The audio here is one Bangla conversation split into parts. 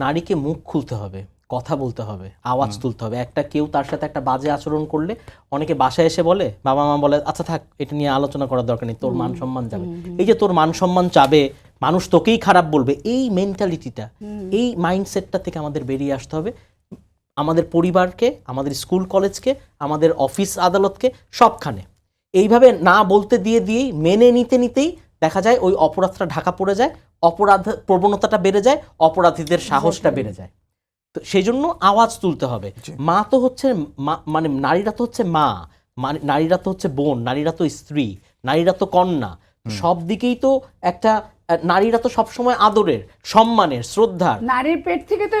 নারীকে মুখ খুলতে হবে, কথা বলতে হবে, আওয়াজ তুলতে হবে। কেউ তার সাথে একটা বাজে আচরণ করলে অনেকে বাসায় এসে বলে, বাবা মা বলে আচ্ছা থাক এটা নিয়ে আলোচনা করার দরকার নেই, তোর মান সম্মান যাবে। এই যে তোর মান সম্মান যাবে, মানুষ তোকেই খারাপ বলবে, এই মেন্টালিটিটা, এই মাইন্ডসেটটা থেকে আমাদের বেরিয়ে আসতে হবে। আমাদের পরিবারকে, আমাদের স্কুল কলেজকে, আমাদের অফিস আদালতকে, সবখানে এইভাবে না বলতে দিয়েই মেনে নিতেই দেখা যায় ওই অপরাধটা ঢাকা পড়ে যায়, অপরাধ প্রবণতাটা বেড়ে যায়, অপরাধীদের সাহসটা বেড়ে যায়। তো সেই জন্য আওয়াজ তুলতে হবে। মা তো হচ্ছে মানে নারীরা তো হচ্ছে মা, নারীরা তো হচ্ছে বোন, নারীরা তো স্ত্রী, নারীরা তো কন্যা, সব দিকেই তো একটা নারীরা তো সবসময় আদরের, সম্মানের, শ্রদ্ধার। নারীর পেট থেকে তো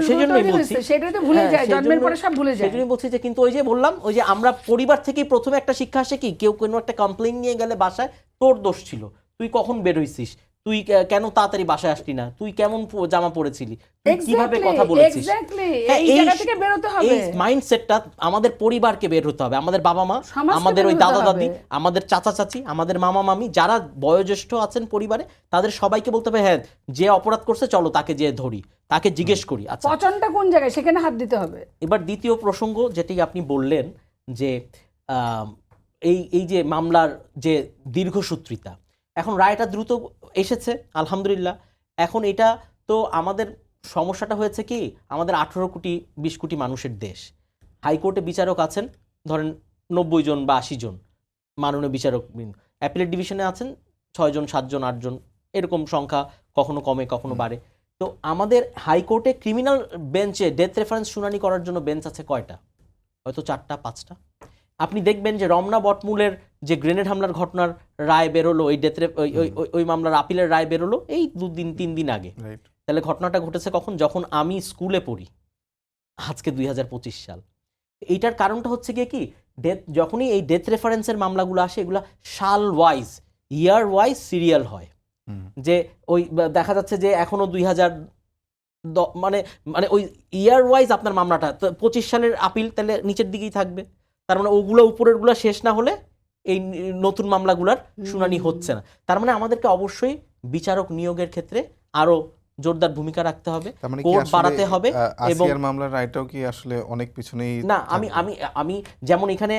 সেজন্যই বলছি, সেটাই তো ভুলে যায়, জন্মের পরে সব ভুলে যায়। সেজন্যই বলছি যে, কিন্তু ওই যে বললাম, ওই যে আমরা পরিবার থেকেই প্রথমে একটা শিক্ষা আসে কি, কেউ কোনো একটা কমপ্লেইন নিয়ে গেলে বাসায়, তোর দোষ ছিল, তুই কখন বের হইছিস, তুই কেন তাড়াতাড়ি বাসায় আসলি না, তুই কেমন জামা পরেছিলি, তুই কিভাবে কথা বলেছিস। এই মাইন্ডসেটটা আমাদের পরিবারকে বের হতে হবে, আমাদের বাবা মা, আমাদের ওই দাদা দাদি, আমাদের চাচা চাচি, আমাদের মামা মামি, যারা বয়োজ্যেষ্ঠ আছেন পরিবারে, তাদের সবাইকে বলতে হবে, হ্যাঁ যে অপরাধ করছে চলো তাকে যে ধরি, তাকে জিজ্ঞেস করি। আচ্ছা পচনটা কোন জায়গায়, সেখানে হাত দিতে হবে। এবার দ্বিতীয় প্রসঙ্গ যেটি আপনি বললেন যে এই যে মামলার যে দীর্ঘসূত্রিতা, এখন রায়টা দ্রুত এসেছে আলহামদুলিল্লাহ। এখন এটা তো আমাদের সমস্যাটা হয়েছে কি, আমাদের 18 কোটি 20 কোটি মানুষের দেশ, হাইকোর্টে বিচারক আছেন ধরেন 90 জন বা 80 জন মাননীয় বিচারক, অ্যাপিলেট ডিভিশনে আছেন 6 জন 7 জন 8 জন, এরকম সংখ্যা কখনো কমে কখনো বাড়ে। তো আমাদের হাইকোর্টে ক্রিমিনাল বেঞ্চে ডেথ রেফারেন্স শুনানি করার জন্য বেঞ্চ আছে কয়টা? হয়তো 4টা 5টা। আপনি দেখবেন যে রমনা বটমূলের যে গ্রেনেড হামলার ঘটনার রায় বেরোলো, ওই ডেথ ওই মামলার আপিলের রায় বেরোলো এই 2-3 দিন আগে। তাহলে ঘটনাটা ঘটেছে কখন? যখন আমি স্কুলে পড়ি, আজকে 2025 সাল। এইটার কারণটা হচ্ছে গিয়ে কি, যখনই এই ডেথ রেফারেন্সের মামলাগুলো আসে, এগুলা সাল ওয়াইজ, ইয়ার ওয়াইজ সিরিয়াল হয়। যে ওই দেখা যাচ্ছে যে এখনো 2000 মানে ওই ইয়ার ওয়াইজ আপনার মামলাটা 25 সালের আপিল তাহলে নিচের দিকেই থাকবে। তার মানে ওগুলো উপরের গুলা শেষ না হলে এই নতুন মামলাগুলার শুনানি হচ্ছে না। তার মানে আমাদেরকে অবশ্যই বিচারক নিয়োগের ক্ষেত্রে আরো জোরদার ভূমিকা রাখতে হবে, কোর্ট বাড়াতে হবে। এবং মামলার রায়টাও কি আসলে অনেক পিছনেই না, আমি যেমন এখানে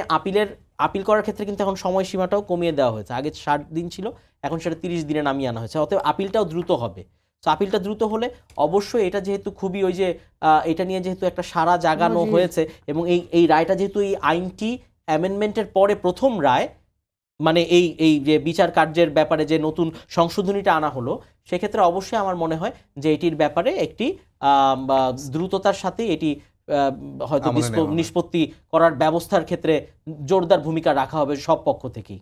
আপিল করার ক্ষেত্রে কিন্তু এখন সময়সীমাটাও কমিয়ে দেওয়া হয়েছে। আগে 60 দিন ছিল, এখন সেটা 30 দিনে নামিয়ে আনা হয়েছে। অতএব আপিলটাও দ্রুত হবে। তো আপিলটা দ্রুত হলে অবশ্যই এটা যেহেতু খুবই ওই যে এটা নিয়ে যেহেতু একটা সারা জাগানো হয়েছে, এবং এই রায়টা যেহেতু এই আইনটি অ্যামেন্ডমেন্টের পরে প্রথম রায়, মানে এই যে বিচার কার্যের ব্যাপারে যে নতুন সংশোধনীটা আনা হলো, সেক্ষেত্রে অবশ্যই আমার মনে হয় যে এটির ব্যাপারে একটি দ্রুততার সাথে এটি হয়তো নিষ্পত্তি করার ব্যবস্থার ক্ষেত্রে জোরদার ভূমিকা রাখা হবে সব পক্ষ থেকেই।